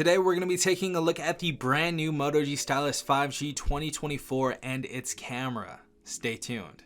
Today we're going to be taking a look at the brand new Moto G Stylus 5G 2024 and its camera. Stay tuned.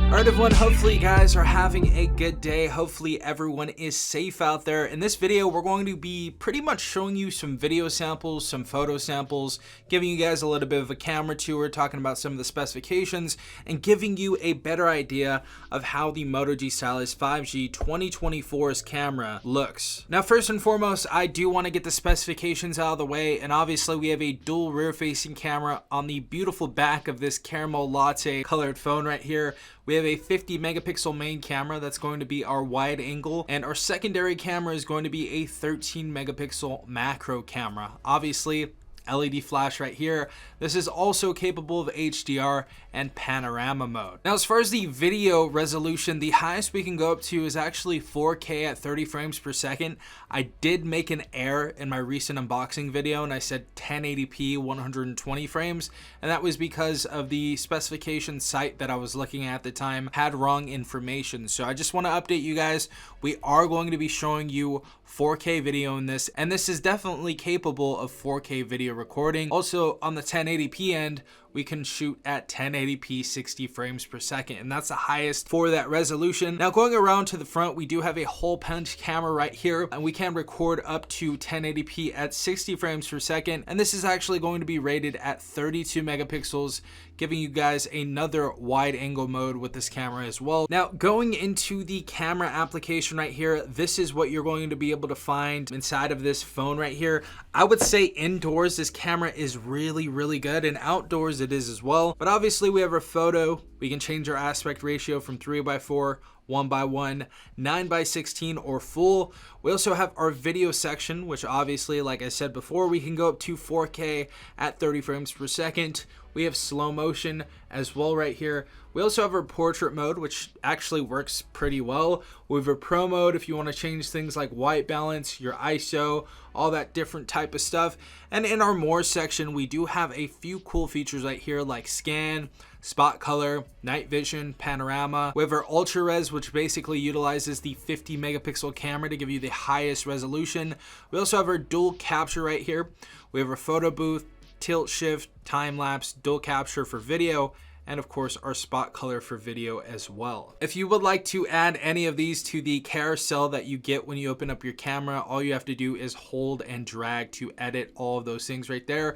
Alright everyone, hopefully you guys are having a good day. Hopefully everyone is safe out there. In this video, we're going to be pretty much showing you some video samples, some photo samples, giving you guys a little bit of a camera tour, talking about some of the specifications, and giving you a better idea of how the Moto G Stylus 5G 2024's camera looks. Now, first and foremost, I do want to get the specifications out of the way, and obviously we have a dual rear-facing camera on the beautiful back of this caramel latte colored phone right here. We have a 50 megapixel main camera that's going to be our wide angle, and our secondary camera is going to be a 13 megapixel macro camera. Obviously, LED flash right here. This is also capable of HDR and panorama mode. Now, as far as the video resolution, the highest we can go up to is actually 4K at 30 frames per second. I did make an error in my recent unboxing video and I said 1080p 120 frames, and that was because of the specification site that I was looking at the time had wrong information. So I just want to update you guys. We are going to be showing you 4K video in this, and this is definitely capable of 4K video recording. Also, on the 1080p end, we can shoot at 1080p 60 frames per second, and that's the highest for that resolution. Now, going around to the front, we do have a hole punch camera right here, and we can record up to 1080p at 60 frames per second, and this is actually going to be rated at 32 megapixels, giving you guys another wide angle mode with this camera as well. Now, going into the camera application right here, this is what you're going to be able to find inside of this phone right here. I would say indoors this camera is really good, and outdoors it is as well. But obviously we have our photo. We can change our aspect ratio from 3:4, 1:1, 9:16, or full. We also have our video section, which obviously, like I said before, we can go up to 4K at 30 frames per second. We have slow motion as well right here. We also have our portrait mode, which actually works pretty well. We have a pro mode if you want to change things like white balance, your ISO, all that different type of stuff. And in our more section, we do have a few cool features right here like scan, spot color, night vision, panorama. We have our ultra res, which basically utilizes the 50 megapixel camera to give you the highest resolution. We also have our dual capture right here. We have our photo booth, tilt shift, time lapse, dual capture for video, and of course our spot color for video as well. If you would like to add any of these to the carousel that you get when you open up your camera, all you have to do is hold and drag to edit all of those things right there.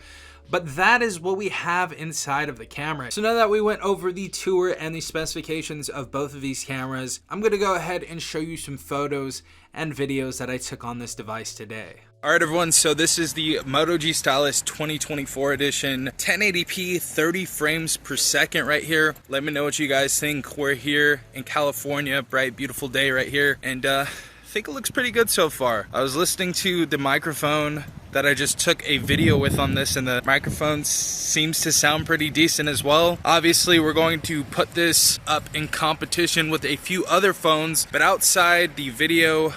But that is what we have inside of the camera. So now that we went over the tour and the specifications of both of these cameras, I'm gonna go ahead and show you some photos and videos that I took on this device today. Alright everyone, so this is the Moto G Stylus 2024 edition, 1080p 30 frames per second right here. Let me know what you guys think. We're here in California, bright beautiful day right here, and I think it looks pretty good so far. I was listening to the microphone that I just took a video with on this, and the microphone seems to sound pretty decent as well. Obviously we're going to put this up in competition with a few other phones, but outside the video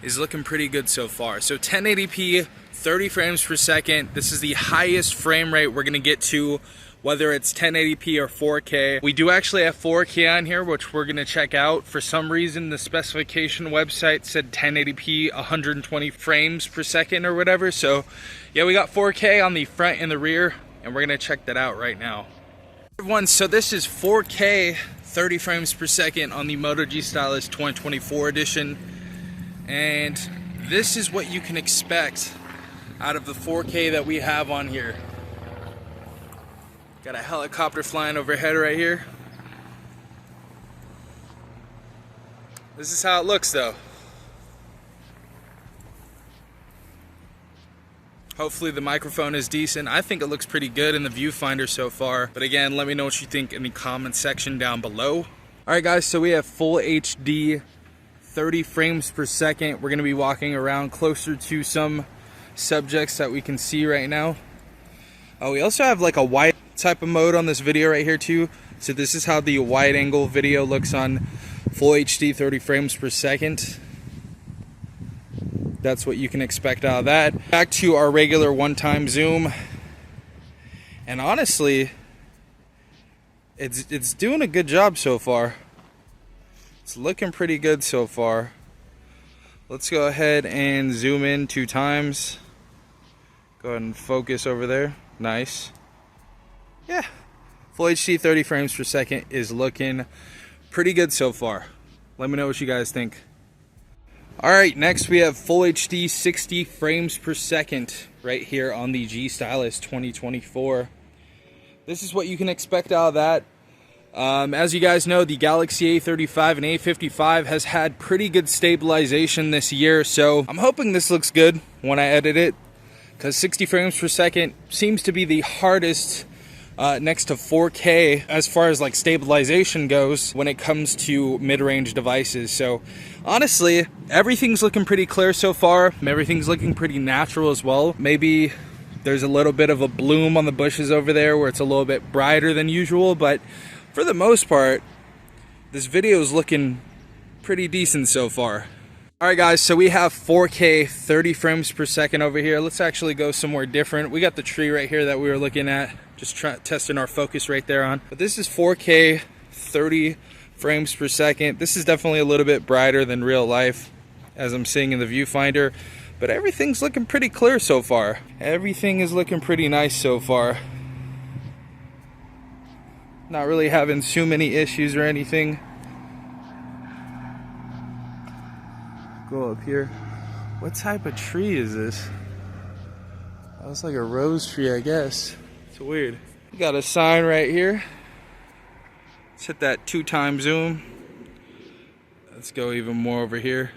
is looking pretty good so far. So 1080p 30 frames per second. This is the highest frame rate we're gonna get to, whether it's 1080p or 4K. We do actually have 4K on here, which we're gonna check out. For some reason, the specification website said 1080p 120 frames per second or whatever. So yeah, we got 4K on the front and the rear, and we're gonna check that out right now. Everyone, so this is 4K 30 frames per second on the Moto G Stylus 2024 edition. And this is what you can expect out of the 4K that we have on here. Got a helicopter flying overhead right here. This is how it looks though. Hopefully the microphone is decent. I think it looks pretty good in the viewfinder so far. But again, let me know what you think in the comment section down below. Alright guys, so we have full HD 30 frames per second. We're gonna be walking around closer to some subjects that we can see right now. Oh, we also have like a wide type of mode on this video right here too. So this is how the wide angle video looks on full HD 30 frames per second. That's what you can expect out of that. Back to our regular one-time zoom. And honestly, it's doing a good job so far. It's looking pretty good so far. Let's go ahead and zoom in 2 times. Go ahead and focus over there. Nice. Yeah. Full HD 30 frames per second is looking pretty good so far. Let me know what you guys think. Alright, next we have Full HD 60 frames per second right here on the G Stylus 2024. This is what you can expect out of that. As you guys know, the Galaxy A35 and A55 has had pretty good stabilization this year, so I'm hoping this looks good when I edit it, because 60 frames per second seems to be the hardest next to 4K as far as like stabilization goes when it comes to mid-range devices. So honestly, everything's looking pretty clear so far. Everything's looking pretty natural as well. Maybe there's a little bit of a bloom on the bushes over there where it's a little bit brighter than usual, but for the most part, this video is looking pretty decent so far. Alright guys, so we have 4K 30 frames per second over here. Let's actually go somewhere different. We got the tree right here that we were looking at, just testing our focus right there on. But this is 4K 30 frames per second. This is definitely a little bit brighter than real life, as I'm seeing in the viewfinder. But everything's looking pretty clear so far. Everything is looking pretty nice so far. Not really having too many issues or anything. Go up here. What type of tree is this? That was like a rose tree, I guess. It's weird. We got a sign right here. Let's hit that 2-time zoom. Let's go even more over here.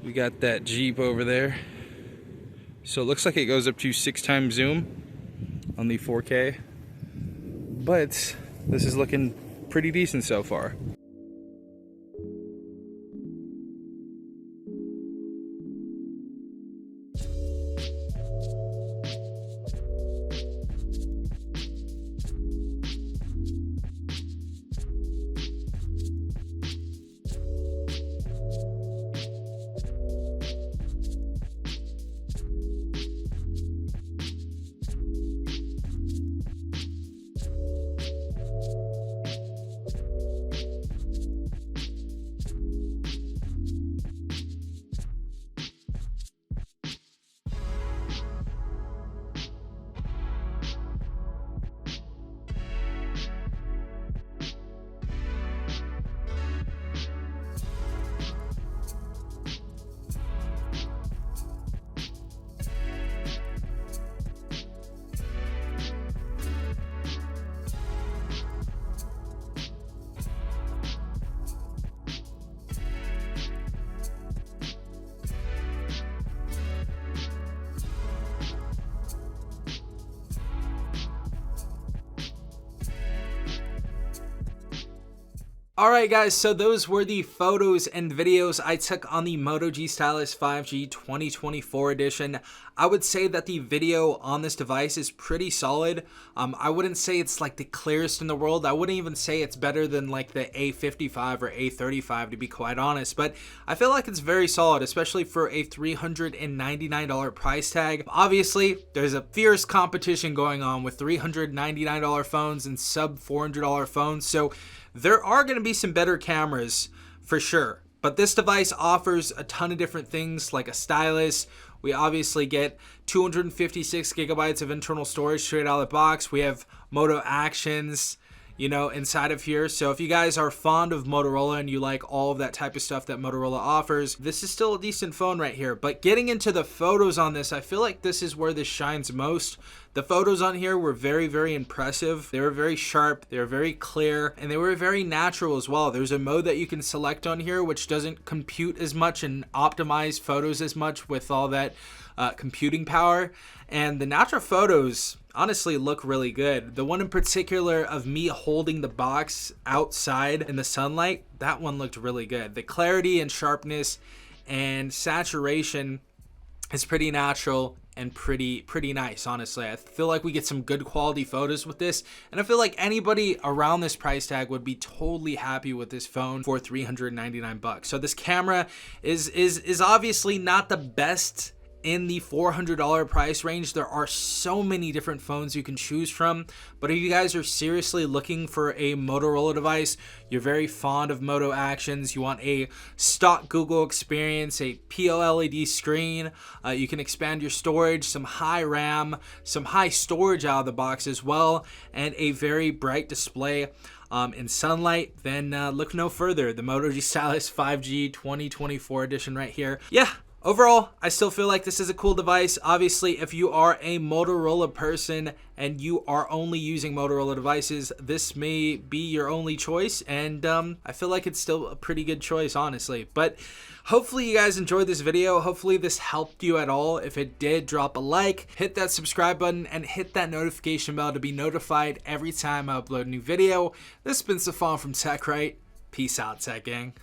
We got that Jeep over there. So it looks like it goes up to 6-time zoom on the 4K. But this is looking pretty decent so far. Alright guys, so those were the photos and videos I took on the Moto G Stylus 5G 2024 edition. I would say that the video on this device is pretty solid. I wouldn't say it's like the clearest in the world. I wouldn't even say it's better than like the A55 or A35 to be quite honest, but I feel like it's very solid, especially for a $399 price tag. Obviously, there's a fierce competition going on with $399 phones and sub $400 phones, so there are going to be some better cameras for sure, but this device offers a ton of different things like a stylus. We obviously get 256 gigabytes of internal storage straight out of the box. We have Moto Actions, you know, inside of here. So if you guys are fond of Motorola and you like all of that type of stuff that Motorola offers, this is still a decent phone right here. But getting into the photos on this, I feel like this is where this shines most. The photos on here were very, very impressive. They were very sharp, they were very clear, and they were very natural as well. There's a mode that you can select on here which doesn't compute as much and optimize photos as much with all that computing power. And the natural photos honestly look really good. The one in particular of me holding the box outside in the sunlight, that one looked really good. The clarity and sharpness and saturation is pretty natural and pretty nice, honestly. I feel like we get some good quality photos with this, and I feel like anybody around this price tag would be totally happy with this phone for $399 bucks. So this camera is obviously not the best in the $400 price range. There are so many different phones you can choose from, but if you guys are seriously looking for a Motorola device, you're very fond of Moto actions, you want a stock Google experience, a POLED screen, you can expand your storage, some high RAM, some high storage out of the box as well, and a very bright display in sunlight, then look no further. The Moto G Stylus 5G 2024 edition right here. Yeah, overall, I still feel like this is a cool device. Obviously, if you are a Motorola person and you are only using Motorola devices, this may be your only choice, and I feel like it's still a pretty good choice, honestly. But hopefully you guys enjoyed this video. Hopefully this helped you at all. If it did, drop a like, hit that subscribe button, and hit that notification bell to be notified every time I upload a new video. This has been Stefan from TechRight. Peace out, Tech Gang.